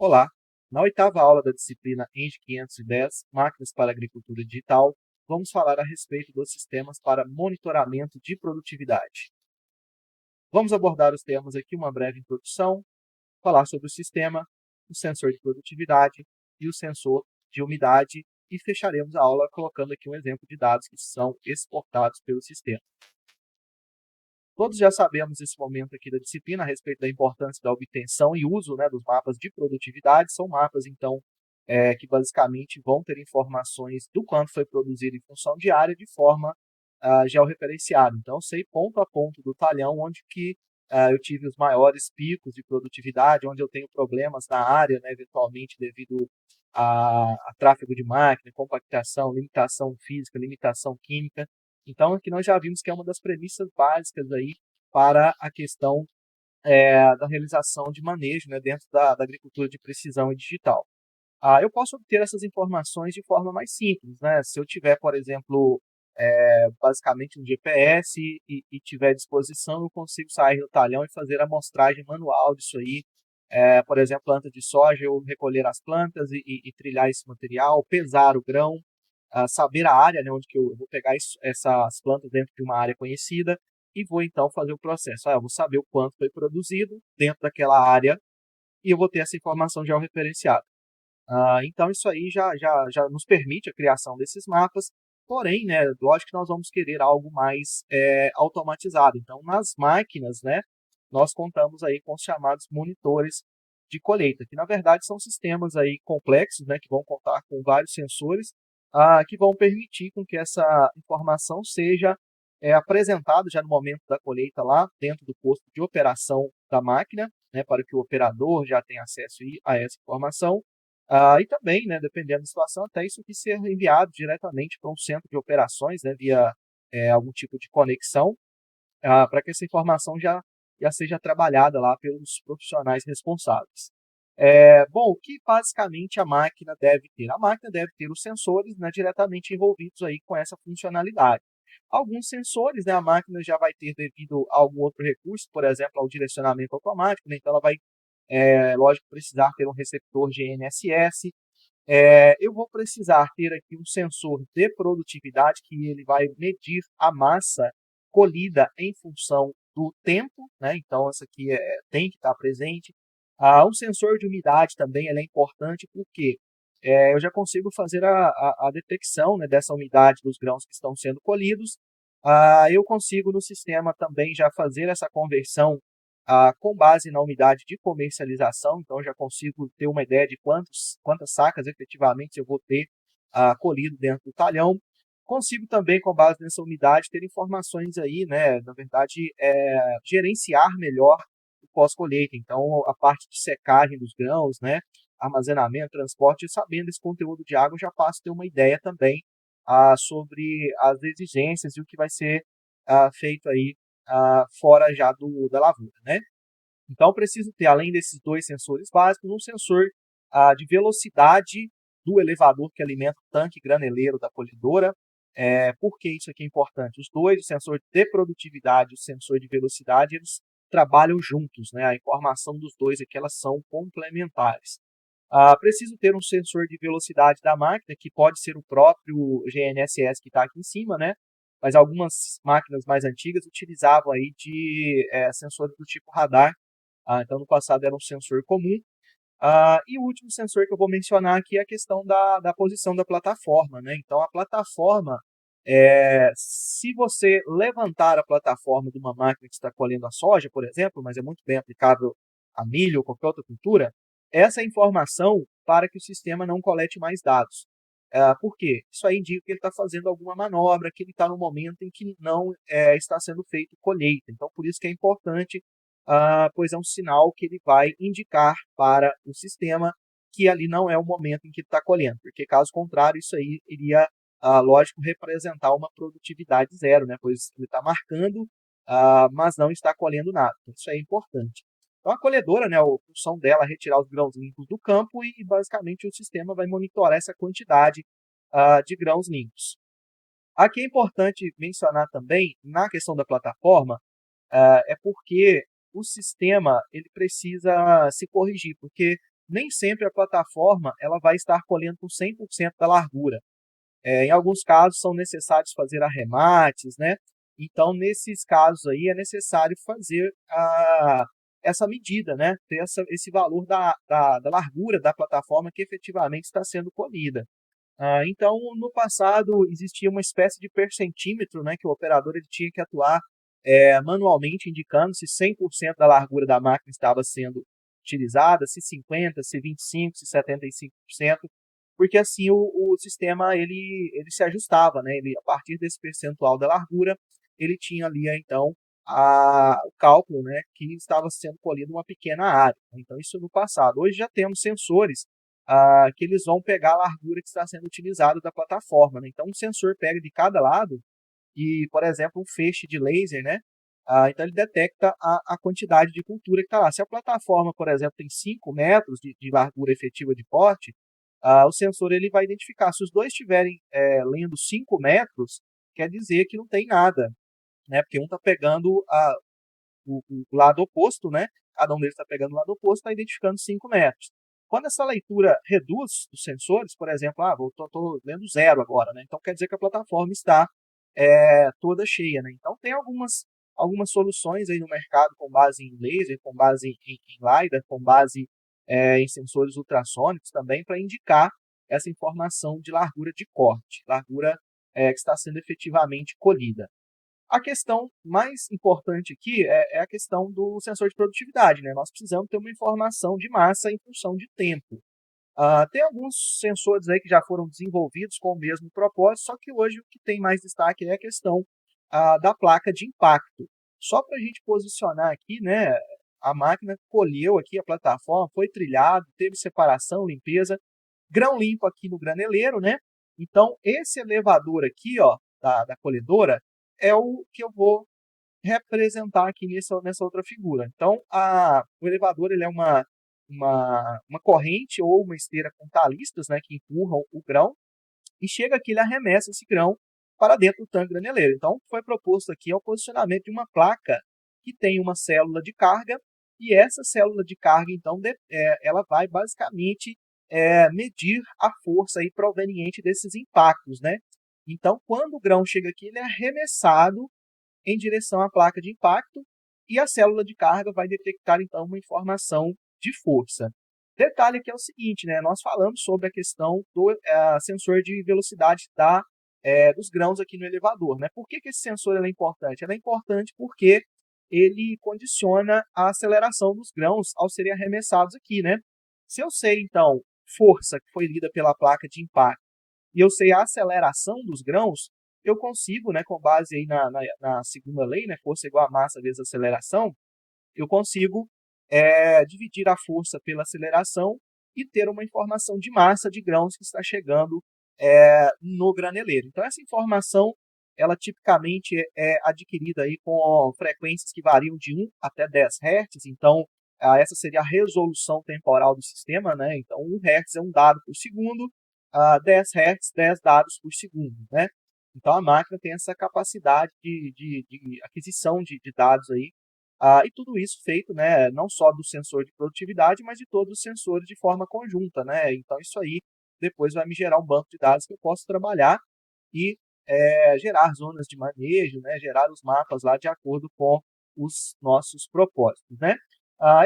Olá! Na oitava aula da disciplina ENGE 510, Máquinas para Agricultura Digital, vamos falar a respeito dos sistemas para monitoramento de produtividade. Vamos abordar os temas aqui, uma breve introdução, falar sobre o sistema, o sensor de produtividade e o sensor de umidade, e fecharemos a aula colocando aqui um exemplo de dados que são exportados pelo sistema. Todos já sabemos nesse momento aqui da disciplina a respeito da importância da obtenção e uso, dos mapas de produtividade. São mapas, então, que basicamente vão ter informações do quanto foi produzido em função diária de forma georreferenciada. Então, eu sei ponto a ponto do talhão onde que eu tive os maiores picos de produtividade, onde eu tenho problemas na área, eventualmente devido a tráfego de máquina, compactação, limitação física, limitação química. Então, aqui nós já vimos que é uma das premissas básicas aí para a questão da realização de manejo, dentro da agricultura de precisão e digital. Eu posso obter essas informações de forma mais simples, Se eu tiver, por exemplo, basicamente um GPS e tiver à disposição, eu consigo sair do talhão e fazer a amostragem manual disso aí. Por exemplo, planta de soja, eu recolher as plantas e trilhar esse material, pesar o grão, saber a área, onde que eu vou pegar essas plantas dentro de uma área conhecida e vou então fazer o processo. Eu vou saber o quanto foi produzido dentro daquela área e eu vou ter essa informação georreferenciada. Então isso aí já nos permite a criação desses mapas, porém, lógico que nós vamos querer algo mais automatizado. Então, nas máquinas, nós contamos aí com os chamados monitores de colheita, que na verdade são sistemas aí complexos, que vão contar com vários sensores, que vão permitir com que essa informação seja apresentada já no momento da colheita lá dentro do posto de operação da máquina, para que o operador já tenha acesso a essa informação. E também, dependendo da situação, até isso aqui ser enviado diretamente para um centro de operações, via algum tipo de conexão, para que essa informação já seja trabalhada lá pelos profissionais responsáveis. Bom, o que basicamente a máquina deve ter? A máquina deve ter os sensores diretamente envolvidos aí com essa funcionalidade. Alguns sensores, a máquina já vai ter devido a algum outro recurso, por exemplo, ao direcionamento automático, então ela vai, lógico, precisar ter um receptor GNSS. Eu vou precisar ter aqui um sensor de produtividade que ele vai medir a massa colhida em função do tempo, então essa aqui tem que estar presente. Um sensor de umidade também é importante porque eu já consigo fazer a detecção dessa umidade dos grãos que estão sendo colhidos. Eu consigo no sistema também já fazer essa conversão com base na umidade de comercialização, então já consigo ter uma ideia de quantas sacas efetivamente eu vou ter colhido dentro do talhão. Consigo também, com base nessa umidade, ter informações aí, na verdade, gerenciar melhor o pós-colheita. Então, a parte de secagem dos grãos, armazenamento, transporte, sabendo esse conteúdo de água, eu já passo a ter uma ideia também sobre as exigências e o que vai ser feito aí fora já da lavoura, Então, eu preciso ter, além desses dois sensores básicos, um sensor de velocidade do elevador que alimenta o tanque graneleiro da colhedora. Por que isso aqui é importante? Os dois, o sensor de produtividade e o sensor de velocidade, eles trabalham juntos, A informação dos dois aqui, elas são complementares. Preciso ter um sensor de velocidade da máquina, que pode ser o próprio GNSS que está aqui em cima, mas algumas máquinas mais antigas utilizavam aí de sensores do tipo radar. Então, no passado era um sensor comum. E o último sensor que eu vou mencionar aqui é a questão da posição da plataforma, Então, a plataforma, se você levantar a plataforma de uma máquina que está colhendo a soja, por exemplo, mas é muito bem aplicável a milho ou qualquer outra cultura, essa é informação para que o sistema não colete mais dados. Por quê? Isso aí indica que ele está fazendo alguma manobra, que ele está no momento em que não está sendo feito colheita. Então, por isso que é importante, pois é um sinal que ele vai indicar para o sistema que ali não é o momento em que ele está colhendo, porque caso contrário, isso aí iria, lógico, representar uma produtividade zero, pois ele está marcando, mas não está colhendo nada. Então, isso é importante. Então, a colhedora, a função dela é retirar os grãos limpos do campo e, basicamente, o sistema vai monitorar essa quantidade de grãos limpos. Aqui é importante mencionar também, na questão da plataforma, é porque o sistema ele precisa se corrigir, porque nem sempre a plataforma ela vai estar colhendo com 100% da largura. Em alguns casos são necessários fazer arremates, né? Então, nesses casos aí, é necessário fazer essa medida, né? Ter esse valor da largura da plataforma que efetivamente está sendo colhida. Então, no passado, existia uma espécie de percentímetro, né? Que o operador ele tinha que atuar manualmente, indicando se 100% da largura da máquina estava sendo utilizada, se 50%, se 25%, se 75%, porque assim o sistema ele se ajustava, né? Ele, a partir desse percentual da largura, ele tinha ali então o cálculo, né, que estava sendo colhido uma pequena área. Então isso no passado. Hoje já temos sensores que eles vão pegar a largura que está sendo utilizada da plataforma, né? Então um sensor pega de cada lado e, por exemplo, um feixe de laser, né? Então ele detecta a quantidade de cultura que está lá. Se a plataforma, por exemplo, tem 5 metros de largura efetiva de corte, o sensor ele vai identificar. Se os dois estiverem lendo 5 metros, quer dizer que não tem nada, né? Porque um está pegando o lado oposto, né? Cada um deles está pegando o lado oposto, está identificando 5 metros. Quando essa leitura reduz os sensores, por exemplo, estou lendo zero agora, né? Então quer dizer que a plataforma está toda cheia, né? Então tem algumas soluções aí no mercado com base em laser, com base em LiDAR, com base em sensores ultrassônicos também para indicar essa informação de largura de corte, largura que está sendo efetivamente colhida. A questão mais importante aqui é a questão do sensor de produtividade, né? Nós precisamos ter uma informação de massa em função de tempo. Tem alguns sensores aí que já foram desenvolvidos com o mesmo propósito, só que hoje o que tem mais destaque é a questão da placa de impacto. Só para a gente posicionar aqui, né, a máquina colheu aqui a plataforma, foi trilhado, teve separação, limpeza, grão limpo aqui no graneleiro, né? Então, esse elevador aqui, ó, da colhedora, é o que eu vou representar aqui nessa outra figura. Então, o elevador ele é uma corrente ou uma esteira com talistas, né, que empurram o grão, e chega aqui, ele arremessa esse grão para dentro do tanque graneleiro. Então, o que foi proposto aqui é o posicionamento de uma placa que tem uma célula de carga, e essa célula de carga, então, ela vai basicamente medir a força aí proveniente desses impactos, né? Então, quando o grão chega aqui, ele é arremessado em direção à placa de impacto e a célula de carga vai detectar então uma informação de força. Detalhe que é o seguinte, né? Nós falamos sobre a questão do sensor de velocidade dos grãos aqui no elevador, né? Por que esse sensor é importante? Ele é importante porque ele condiciona a aceleração dos grãos ao serem arremessados aqui, né? Se eu sei, então, força que foi lida pela placa de impacto e eu sei a aceleração dos grãos, eu consigo, né, com base aí na segunda lei, né, força igual a massa vezes aceleração, eu consigo dividir a força pela aceleração e ter uma informação de massa de grãos que está chegando no graneleiro. Então, essa informação, ela tipicamente é adquirida aí com frequências que variam de 1 até 10 Hz, então essa seria a resolução temporal do sistema, né? Então, 1 Hz é um dado por segundo, 10 Hz, 10 dados por segundo, né? Então, a máquina tem essa capacidade de aquisição de dados aí, e tudo isso feito, né, não só do sensor de produtividade, mas de todos os sensores de forma conjunta, né? Então, isso aí depois vai me gerar um banco de dados que eu posso trabalhar e gerar zonas de manejo, né? Gerar os mapas lá de acordo com os nossos propósitos, né?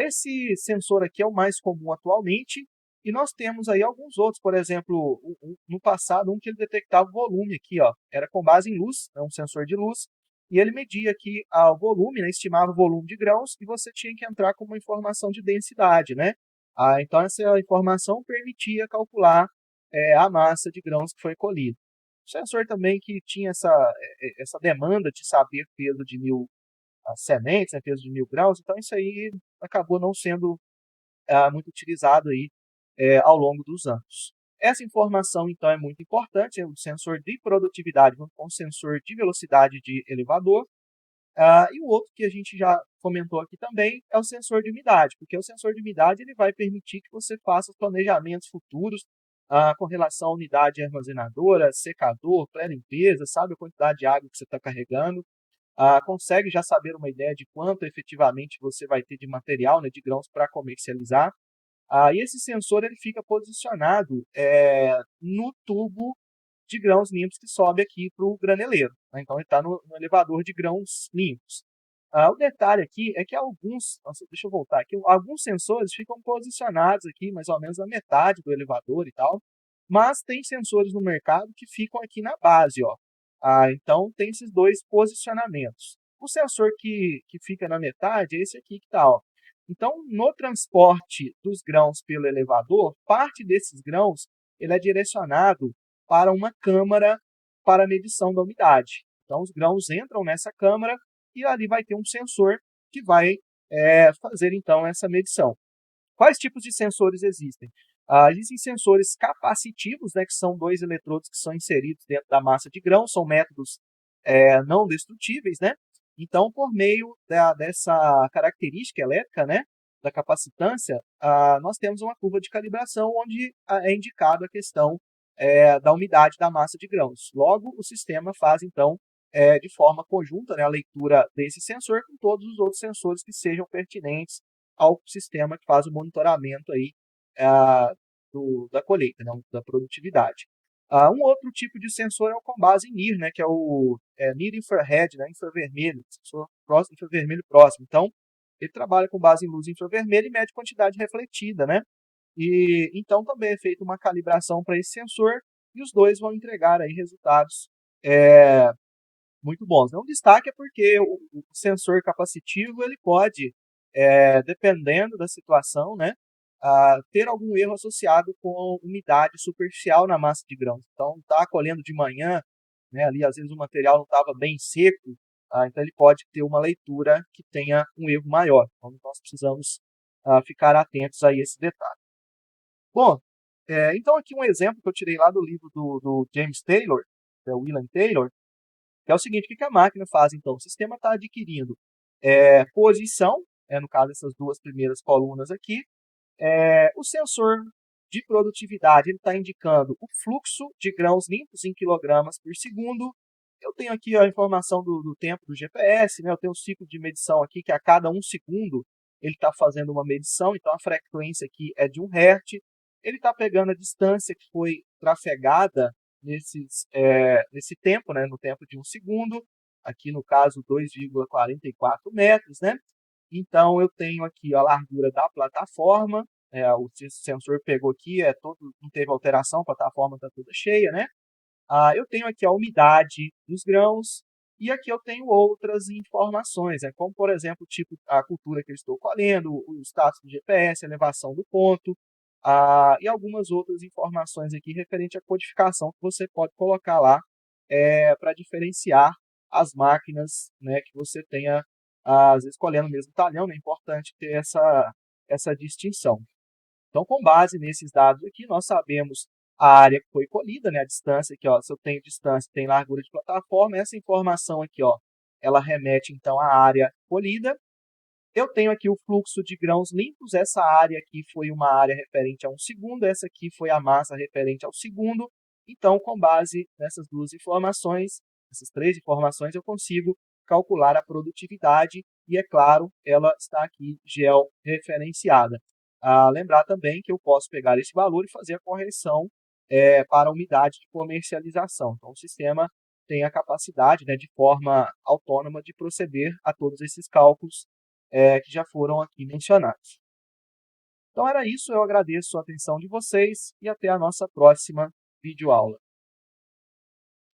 Esse sensor aqui é o mais comum atualmente, e nós temos aí alguns outros, por exemplo, no passado, um que ele detectava o volume aqui, ó, era com base em luz, é um sensor de luz, e ele media aqui o volume, né, estimava o volume de grãos, e você tinha que entrar com uma informação de densidade, né? Então essa informação permitia calcular a massa de grãos que foi colhida. O sensor também que tinha essa demanda de saber peso de 1.000 sementes, né, peso de 1.000 grãos, então isso aí acabou não sendo muito utilizado aí ao longo dos anos. Essa informação, então, é muito importante, é o sensor de produtividade junto com o sensor de velocidade de elevador. E o outro que a gente já comentou aqui também é o sensor de umidade, porque o sensor de umidade ele vai permitir que você faça planejamentos futuros com relação à unidade armazenadora, secador, pré-limpeza, sabe a quantidade de água que você está carregando, consegue já saber uma ideia de quanto efetivamente você vai ter de material, né, de grãos para comercializar. E esse sensor ele fica posicionado no tubo de grãos limpos que sobe aqui para o graneleiro, né? Então ele está no elevador de grãos limpos. O detalhe aqui é que deixa eu voltar aqui, alguns sensores ficam posicionados aqui mais ou menos na metade do elevador e tal, mas tem sensores no mercado que ficam aqui na base, ó. Então tem esses dois posicionamentos. O sensor que fica na metade é esse aqui que está, ó. Então, no transporte dos grãos pelo elevador, parte desses grãos ele é direcionado para uma câmara para medição da umidade. Então, os grãos entram nessa câmara e ali vai ter um sensor que vai fazer, então, essa medição. Quais tipos de sensores existem? Existem sensores capacitivos, né, que são dois eletrodos que são inseridos dentro da massa de grão, são métodos não destrutíveis, né? Então, por meio dessa característica elétrica, né, da capacitância, nós temos uma curva de calibração onde é indicado a questão da umidade da massa de grãos. Logo, o sistema faz, então, de forma conjunta, né, a leitura desse sensor com todos os outros sensores que sejam pertinentes ao sistema que faz o monitoramento aí, da colheita, né, da produtividade. Um outro tipo de sensor é o com base em NIR, né, que é o Near Infrared, né, infravermelho, sensor infravermelho próximo. Então, ele trabalha com base em luz infravermelha e mede quantidade refletida, né? E então também é feita uma calibração para esse sensor e os dois vão entregar aí resultados muito bons. Um destaque é porque o sensor capacitivo ele pode, dependendo da situação, né, ter algum erro associado com umidade superficial na massa de grãos. Então, está colhendo de manhã, né, ali às vezes o material não estava bem seco, então ele pode ter uma leitura que tenha um erro maior. Então, nós precisamos ficar atentos a esse detalhe. Bom, então aqui um exemplo que eu tirei lá do livro do James Taylor, que é o William Taylor, que é o seguinte: o que a máquina faz então? O sistema está adquirindo posição, no caso essas duas primeiras colunas aqui, o sensor de produtividade está indicando o fluxo de grãos limpos em quilogramas por segundo. Eu tenho aqui a informação do tempo do GPS, né? Eu tenho um ciclo de medição aqui que a cada 1 segundo ele está fazendo uma medição, então a frequência aqui é de 1 Hz. Ele está pegando a distância que foi trafegada nesse tempo, né? No tempo de 1 segundo, aqui no caso 2,44 metros, né? Então eu tenho aqui a largura da plataforma, o sensor pegou aqui, não teve alteração, a plataforma está toda cheia, né? Eu tenho aqui a umidade dos grãos e aqui eu tenho outras informações, como por exemplo o tipo, a cultura que eu estou colhendo, o status do GPS, a elevação do ponto, e algumas outras informações aqui referente à codificação que você pode colocar lá para diferenciar as máquinas, né, que você tenha, às vezes colhendo o mesmo talhão, né, é importante ter essa distinção. Então, com base nesses dados aqui, nós sabemos a área que foi colhida, né, a distância aqui, ó, se eu tenho distância, tem largura de plataforma, essa informação aqui, ó, ela remete então à área colhida. Eu tenho aqui o fluxo de grãos limpos, essa área aqui foi uma área referente a 1 segundo, essa aqui foi a massa referente ao segundo. Então, com base nessas duas informações, essas três informações, eu consigo calcular a produtividade e, é claro, ela está aqui georreferenciada. Lembrar também que eu posso pegar esse valor e fazer a correção para a umidade de comercialização. Então, o sistema tem a capacidade, né, de forma autônoma de proceder a todos esses cálculos que já foram aqui mencionados. Então era isso, eu agradeço a atenção de vocês e até a nossa próxima videoaula.